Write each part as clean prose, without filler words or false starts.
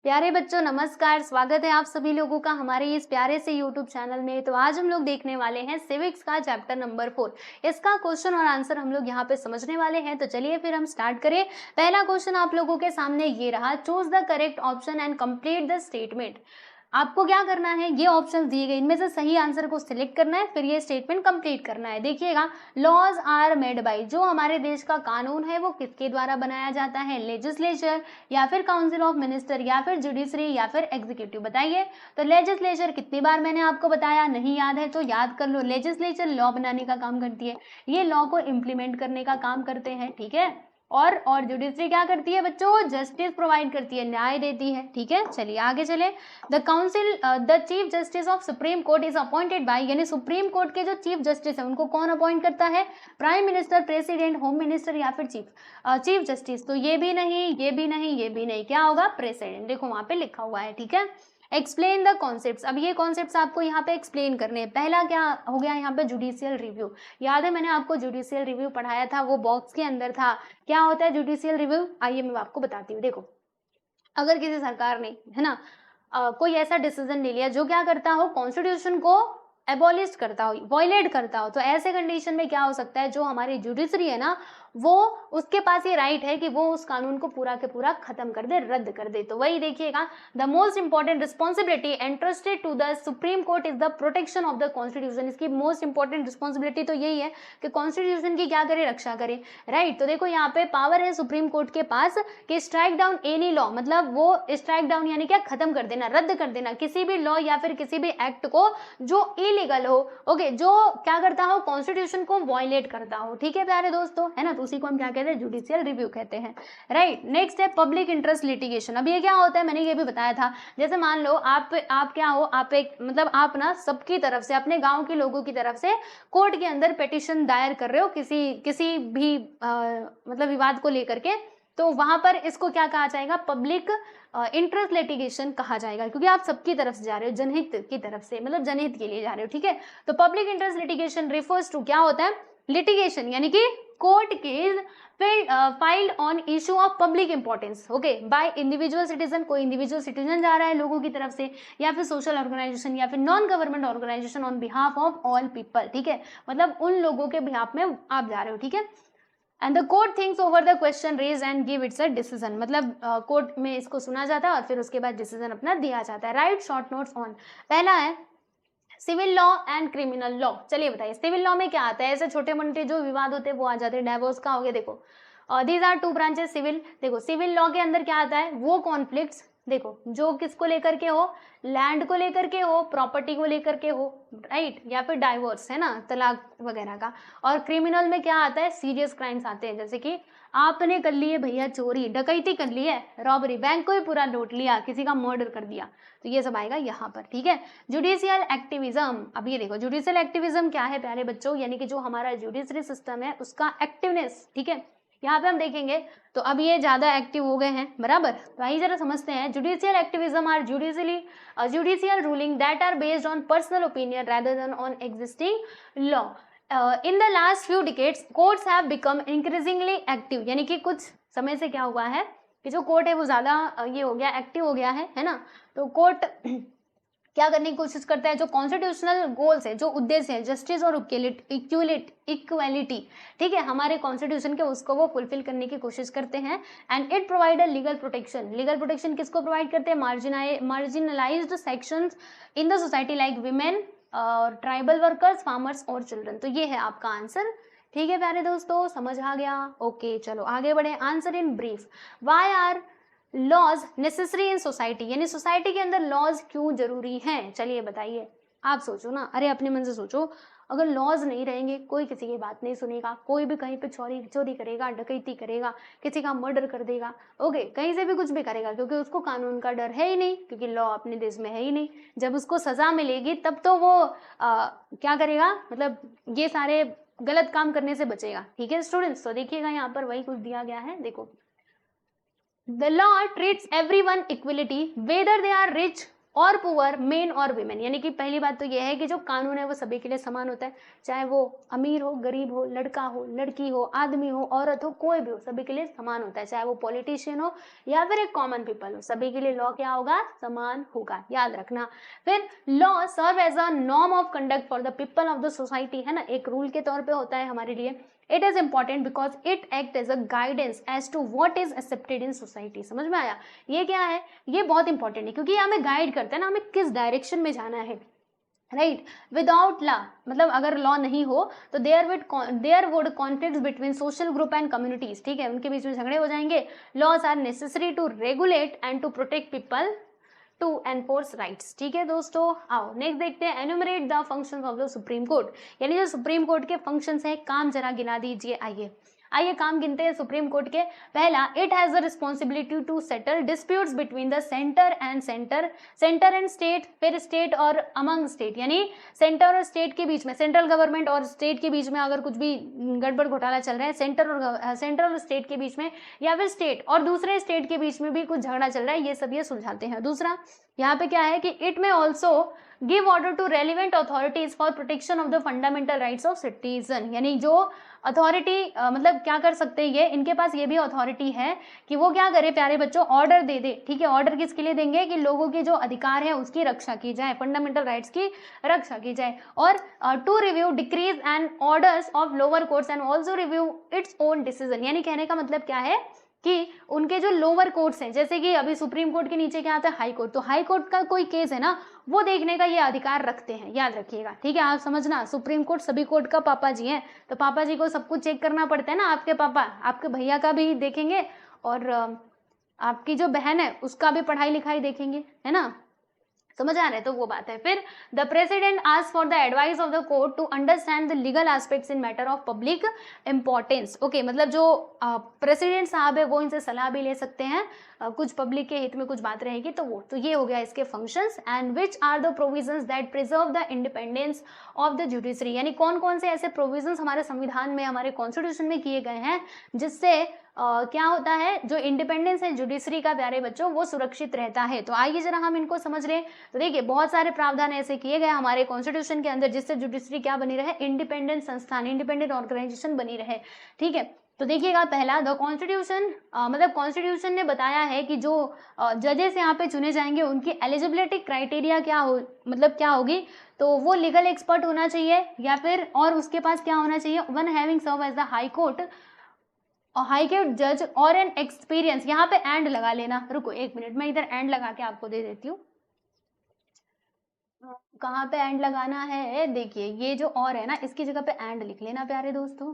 प्यारे बच्चों नमस्कार। स्वागत है आप सभी लोगों का हमारे इस प्यारे से YouTube चैनल में। तो आज हम लोग देखने वाले हैं सिविक्स का चैप्टर नंबर 4। इसका क्वेश्चन और आंसर हम लोग यहाँ पे समझने वाले हैं। तो चलिए फिर हम स्टार्ट करें। पहला क्वेश्चन आप लोगों के सामने ये रहा, choose the correct option and complete the statement. आपको क्या करना है, ये ऑप्शन दिए गए इनमें से सही आंसर को सिलेक्ट करना है, फिर ये स्टेटमेंट कंप्लीट करना है। देखिएगा, लॉज आर मेड बाय, जो हमारे देश का कानून है वो किसके द्वारा बनाया जाता है, लेजिस्लेचर या फिर काउंसिल ऑफ मिनिस्टर या फिर जुडिशरी या फिर एग्जीक्यूटिव। बताइए। तो लेजिस्लेचर कितनी बार मैंने आपको बताया, नहीं याद है तो याद कर लो। लेजिस्लेचर लॉ बनाने का काम करती है, ये लॉ को इम्प्लीमेंट करने का काम करते हैं, ठीक है। और जुडिशरी क्या करती है बच्चों, जस्टिस प्रोवाइड करती है, न्याय देती है, ठीक है। चलिए आगे चले। The chief justice of supreme court is appointed by, यानी सुप्रीम कोर्ट के जो चीफ जस्टिस है उनको कौन अपॉइंट करता है, prime minister, president, home minister या फिर चीफ जस्टिस। तो ये भी नहीं, ये भी नहीं, ये भी नहीं, क्या होगा, प्रेसिडेंट। देखो वहां पे लिखा हुआ है, ठीक है। एक्सप्लेन द कॉन्सेप्ट्स, अब ये कॉन्सेप्ट्स आपको यहाँ पे एक्सप्लेन करने हैं। पहला क्या हो गया यहाँ पे, जुडिशियल रिव्यू। याद है मैंने आपको जुडिशियल रिव्यू पढ़ाया था, वो बॉक्स के अंदर था। क्या होता है जुडिशियल रिव्यू, आइए मैं आपको बताती हूँ। देखो, अगर किसी सरकार ने, है ना, कोई ऐसा डिसीजन ले लिया जो क्या करता हो, कॉन्स्टिट्यूशन को एबॉलिश करता हो, वॉयलेट करता हो, तो ऐसे कंडीशन में क्या हो सकता है, जो हमारी जुडिशरी है ना, वो उसके पास ये राइट है कि वो उस कानून को पूरा के पूरा खत्म कर दे, रद्द कर दे। तो वही देखिएगा, the most important responsibility entrusted to the supreme court is the protection of the constitution. इसकी मोस्ट इंपॉर्टेंट रिस्पॉन्सिबिलिटी तो यही है कि कॉन्स्टिट्यूशन की क्या करे, रक्षा करे, राइट। तो देखो यहाँ पे पावर है सुप्रीम कोर्ट के पास कि स्ट्राइक डाउन एनी लॉ, मतलब वो स्ट्राइक डाउन यानी क्या, खत्म कर देना, रद्द कर देना किसी भी लॉ या फिर किसी भी एक्ट को जो इलीगल हो, ओके, जो क्या करता हो, कॉन्स्टिट्यूशन को वॉयलेट करता हो, ठीक है प्यारे दोस्तों, है ना। तो उसी को हम क्या कहते हैं, जुडिशियल रिव्यू कहते हैं, राइट। नेक्स्ट है पब्लिक इंटरेस्ट लिटिगेशन। अब ये क्या होता है, मैंने ये भी बताया था। जैसे मान लो आप क्या हो, आप एक, मतलब आप ना सबकी तरफ से, अपने गांव के लोगों की तरफ से कोर्ट के अंदर पिटिशन दायर कर रहे हो किसी भी मतलब विवाद को लेकर के, तो वहां पर इसको क्या कहा जाएगा, पब्लिक इंटरेस्ट लिटिगेशन कहा जाएगा, क्योंकि आप सबकी तरफ से जा रहे हो, जनहित की तरफ से, मतलब जनहित के लिए जा रहे हो, ठीक है। तो public interest litigation refers to, क्या होता है, लिटिगेशन यानी कि court case filed on issue of public importance, okay, by individual citizen, कोई इंडिविजुअल सिटीजन जा रहा है लोगों की तरफ से, या फिर सोशल ऑर्गेनाइजेशन या फिर non government organisation on behalf of all people, ठीक है, मतलब उन लोगों के बिहाफ में आप जा रहे हो, ठीक है। And the court thinks over the question raise and give its a decision, मतलब कोर्ट में इसको सुना जाता है और फिर उसके बाद डिसीजन अपना दिया जाता है। राइट शॉर्ट नोट्स ऑन, पहला है civil law and criminal law. चलिए बताइए, सिविल लॉ में क्या आता है, ऐसे छोटे मोटे जो विवाद होते हैं वो आ जाते हैं, डाइवोर्स का हो गया, देखो these are two branches civil. देखो सिविल लॉ के अंदर क्या आता है, वो कॉन्फ्लिक्ट्स, देखो जो किसको लेकर के हो, लैंड को लेकर के हो, प्रॉपर्टी को लेकर के हो, राइट, या फिर डाइवोर्स, है ना, तलाक वगैरह का। और क्रिमिनल में क्या आता है, सीरियस क्राइम्स आते हैं, जैसे कि आपने कर लिए भैया चोरी, डकैती कर ली है, रॉबरी, बैंक को ही पूरा लूट लिया, किसी का मर्डर कर दिया, तो ये सब आएगा यहाँ पर, ठीक है। जुडिशियल एक्टिविज्म, अब ये देखो जुडिशियल एक्टिविज्म क्या है प्यारे बच्चों, यानी कि जो हमारा जुडिशरी सिस्टम है उसका एक्टिवनेस, ठीक है। यहाँ पे हम देखेंगे तो अब ये ज्यादा एक्टिव हो गए हैं, बराबर। तो आइए जरा समझते हैं, judicial activism are judicial ruling that are based on personal opinion rather than on existing law. In the last few decades, courts have become increasingly active, यानी कि कुछ समय से क्या हुआ है कि जो कोर्ट है वो ज्यादा ये हो गया, एक्टिव हो गया है ना। तो कोर्ट क्या करने की कोशिश करता है, जो कॉन्स्टिट्यूशनल गोल्स है, जो उद्देश्य है, जस्टिस और इक्वालिटी, ठीक है, हमारे कॉन्स्टिट्यूशन के, उसको वो फुलफिल करने की कोशिश करते हैं। And it provide a legal protection, legal protection किसको प्रोवाइड करते हैं, marginalised sections in the society like women और ट्राइबल वर्कर्स, फार्मर्स और चिल्ड्रन। तो ये है आपका आंसर, ठीक है प्यारे दोस्तों, समझ आ गया, ओके। चलो आगे बढ़े, answer in brief, why are laws necessary in society, यानी सोसाइटी के अंदर लॉज क्यों जरूरी हैं, चलिए बताइए। आप सोचो ना, अरे अपने मन से सोचो, अगर लॉज नहीं रहेंगे कोई किसी की बात नहीं सुनेगा, कोई भी कहीं पे चोरी करेगा, डकैती करेगा, किसी का मर्डर कर देगा, ओके, कहीं से भी कुछ भी करेगा, क्योंकि उसको कानून का डर है ही नहीं, क्योंकि लॉ अपने देश में है ही नहीं। जब उसको सजा मिलेगी तब तो वो क्या करेगा, मतलब ये सारे गलत काम करने से बचेगा, ठीक है स्टूडेंट्स। तो देखिएगा यहाँ पर वही कुछ दिया गया है, देखो, the law treats everyone equality whether they are rich और पुअर, मेन और वीमेन। यानी कि पहली बात तो यह है कि जो कानून है वो सभी के लिए समान होता है, चाहे वो अमीर हो, गरीब हो, लड़का हो, लड़की हो, आदमी हो, औरत हो, कोई भी हो, सभी के लिए समान होता है, चाहे वो पॉलिटिशियन हो या फिर एक कॉमन पीपल हो, सभी के लिए लॉ क्या होगा, समान होगा, याद रखना। फिर law serve as a norm of conduct for the people of the society, है ना, एक रूल के तौर पे होता है हमारे लिए। It is important because it act as a guidance as to what is accepted in society. समझ में आया, ये क्या है, ये बहुत इंपॉर्टेंट है क्योंकि ये हमें गाइड करता है ना, हमें किस डायरेक्शन में जाना है, राइट। विदाउट लॉ, मतलब अगर लॉ नहीं हो तो there would conflict between social group and communities, ठीक है, उनके बीच में झगड़े हो जाएंगे। Laws are necessary to regulate and to protect people, to enforce rights, ठीक है दोस्तों। आओ नेक्स्ट देखते हैं, enumerate the functions of the supreme court, यानी जो सुप्रीम कोर्ट के फंक्शंस हैं, काम जरा गिना दीजिए। आइए काम गिनते हैं सुप्रीम कोर्ट के। पहला, it has the responsibility to settle disputes between the centre and state, फिर स्टेट और अमंग स्टेट, यानी सेंटर और स्टेट के बीच में, सेंट्रल गवर्नमेंट और स्टेट के बीच में अगर कुछ भी गड़बड़ घोटाला चल रहा है, सेंटर और स्टेट के बीच में, या फिर स्टेट और दूसरे स्टेट के बीच में भी कुछ झगड़ा चल रहा है, ये सब ये सुलझाते हैं। दूसरा यहाँ पे क्या है कि it may also give order to relevant authorities for protection of the fundamental rights of citizen, यानी जो अथॉरिटी मतलब क्या कर सकते हैं, ये इनके पास ये भी अथॉरिटी है कि वो क्या करे प्यारे बच्चों, ऑर्डर दे दे, ठीक है। ऑर्डर किसके लिए देंगे कि लोगों के जो अधिकार है उसकी रक्षा की जाए, फंडामेंटल राइट्स की रक्षा की जाए। और to review decrees and orders of lower courts and also review its own decision, यानी कहने का मतलब क्या है कि उनके जो लोअर कोर्ट्स हैं, जैसे कि अभी सुप्रीम कोर्ट के नीचे क्या आता है, हाई कोर्ट, तो हाई कोर्ट का कोई केस है ना, वो देखने का ये अधिकार रखते हैं, याद रखिएगा, ठीक है। आप समझना, सुप्रीम कोर्ट सभी कोर्ट का पापा जी हैं, तो पापा जी को सब कुछ चेक करना पड़ता है ना, आपके पापा आपके भैया का भी देखेंगे और आपकी जो बहन है उसका भी पढ़ाई लिखाई देखेंगे, है ना, समझ आ रहा है, तो वो बात है। फिर the president ask for the advice of the court to understand the legal aspects in matter of public importance. Okay, मतलब जो प्रेसिडेंट साहब है वो इनसे सलाह भी ले सकते हैं, कुछ पब्लिक के हित में कुछ बात रहेगी तो वो, तो ये हो गया इसके functions. And which are the provisions that preserve the independence of the judiciary, यानी कौन कौन से ऐसे प्रोविजंस हमारे संविधान में, हमारे कॉन्स्टिट्यूशन में किए गए हैं जिससे क्या होता है, जो इंडिपेंडेंस है जुडिशरी का प्यारे बच्चों वो सुरक्षित रहता है। तो आइए जरा हम इनको समझ लें। तो देखिए बहुत सारे प्रावधान ऐसे किए गए हमारे कॉन्स्टिट्यूशन के अंदर जिससे जुडिशरी क्या बनी रहे, इंडिपेंडेंट संस्थान, इंडिपेंडेंट ऑर्गेनाइजेशन बनी रहे, ठीक है। तो देखिएगा पहला, द कॉन्स्टिट्यूशन मतलब कॉन्स्टिट्यूशन ने बताया है कि जो जजेस यहाँ पे चुने जाएंगे उनकी एलिजिबिलिटी क्राइटेरिया क्या हो, मतलब क्या होगी, तो वो लीगल एक्सपर्ट होना चाहिए या फिर और उसके पास क्या होना चाहिए, one having serve as the high court और हाई कोर्ट जज और एन एक्सपीरियंस। यहाँ पे एंड लगा लेना, रुको एक मिनट मैं इधर एंड लगा के आपको दे देती हूँ। कहाँ पे एंड लगाना है, देखिए ये जो और है ना इसकी जगह पे एंड लिख लेना प्यारे दोस्तों,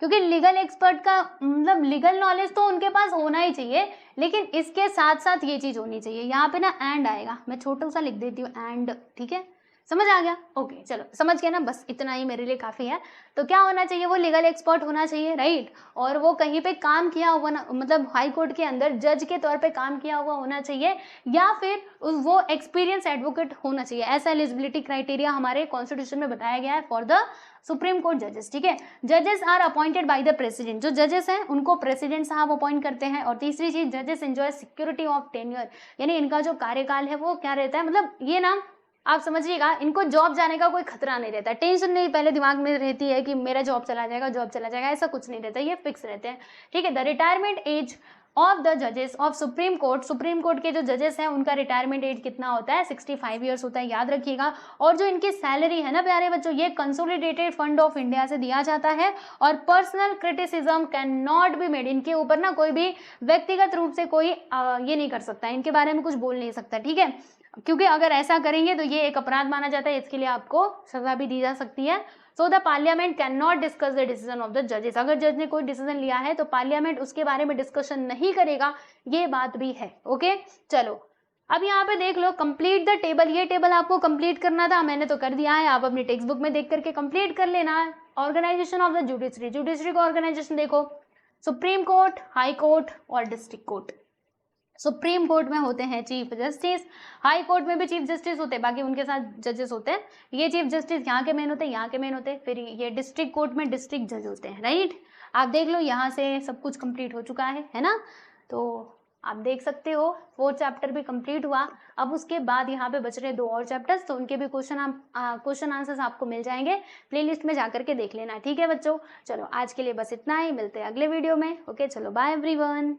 क्योंकि लीगल एक्सपर्ट का मतलब लीगल नॉलेज तो उनके पास होना ही चाहिए, लेकिन इसके साथ साथ ये चीज होनी चाहिए। यहाँ पे ना एंड आएगा, मैं छोटा सा लिख देती हूँ एंड, ठीक है, समझ आ गया, ओके चलो समझ गए ना, बस इतना ही मेरे लिए काफी है। तो क्या होना चाहिए, वो लीगल एक्सपर्ट होना चाहिए, राइट, और वो कहीं पे काम किया हुआ ना, मतलब हाई कोर्ट के अंदर जज के तौर पे काम किया हुआ होना चाहिए, या फिर वो एक्सपीरियंस एडवोकेट होना चाहिए। ऐसा एलिजिबिलिटी क्राइटेरिया हमारे कॉन्स्टिट्यूशन में बताया गया है फॉर द सुप्रीम कोर्ट जजेस, ठीक है। जजेस are appointed by the president, जो जजेस हैं उनको प्रेसिडेंट साहब अपॉइंट करते हैं। और तीसरी चीज, जजेस एंजॉय सिक्योरिटी ऑफ टेन्योर, यानी इनका जो कार्यकाल है वो क्या रहता है, मतलब ये ना आप समझिएगा, इनको जॉब जाने का कोई खतरा नहीं रहता, टेंशन नहीं पहले दिमाग में रहती है कि मेरा जॉब चला जाएगा, ऐसा कुछ नहीं रहता, ये फिक्स रहते हैं, ठीक है। The retirement age of the जजेस ऑफ सुप्रीम कोर्ट के जो जजेस हैं उनका रिटायरमेंट एज कितना होता है, 65 ईयर्स होता है, याद रखिएगा। और जो इनकी सैलरी है ना प्यारे बच्चों, ये कंसोलिडेटेड फंड ऑफ इंडिया से दिया जाता है, और personal criticism can not be made, इनके ऊपर ना कोई भी व्यक्तिगत रूप से कोई ये नहीं कर सकता, इनके बारे में कुछ बोल नहीं सकता, ठीक है, क्योंकि अगर ऐसा करेंगे तो ये एक अपराध माना जाता है, इसके लिए आपको सजा भी दी जा सकती है। So the parliament can not discuss the decision of the जजेस, अगर जज ने कोई डिसीजन लिया है तो पार्लियामेंट उसके बारे में डिस्कशन नहीं करेगा, ये बात भी है, ओके। चलो अब यहाँ पे देख लो, कंप्लीट द टेबल, ये टेबल आपको कंप्लीट करना था, मैंने तो कर दिया है, आप अपनी टेक्स्ट बुक में देख करके कंप्लीट कर लेना। ऑर्गेनाइजेशन ऑफ द जुडिशरी का ऑर्गेनाइजेशन देखो, सुप्रीम कोर्ट, हाई कोर्ट और डिस्ट्रिक्ट कोर्ट। सुप्रीम कोर्ट में होते हैं चीफ जस्टिस, हाई कोर्ट में भी चीफ जस्टिस होते हैं, बाकी उनके साथ जजेस होते हैं, ये चीफ जस्टिस यहाँ के मेन होते हैं, यहाँ के मेन होते हैं, फिर ये डिस्ट्रिक्ट कोर्ट में डिस्ट्रिक्ट जज होते हैं, राइट। आप देख लो यहाँ से सब कुछ कंप्लीट हो चुका है ना। तो आप देख सकते हो 4 चैप्टर भी कंप्लीट हुआ। अब उसके बाद यहाँ पे बच रहे 2 और चैप्टर्स, तो उनके भी क्वेश्चन आंसर्स आपको मिल जाएंगे, प्लेलिस्ट में जाकर के देख लेना। ठीक है बच्चों, चलो आज के लिए बस इतना ही, मिलते हैं अगले वीडियो में। ओके चलो बाय एवरीवन।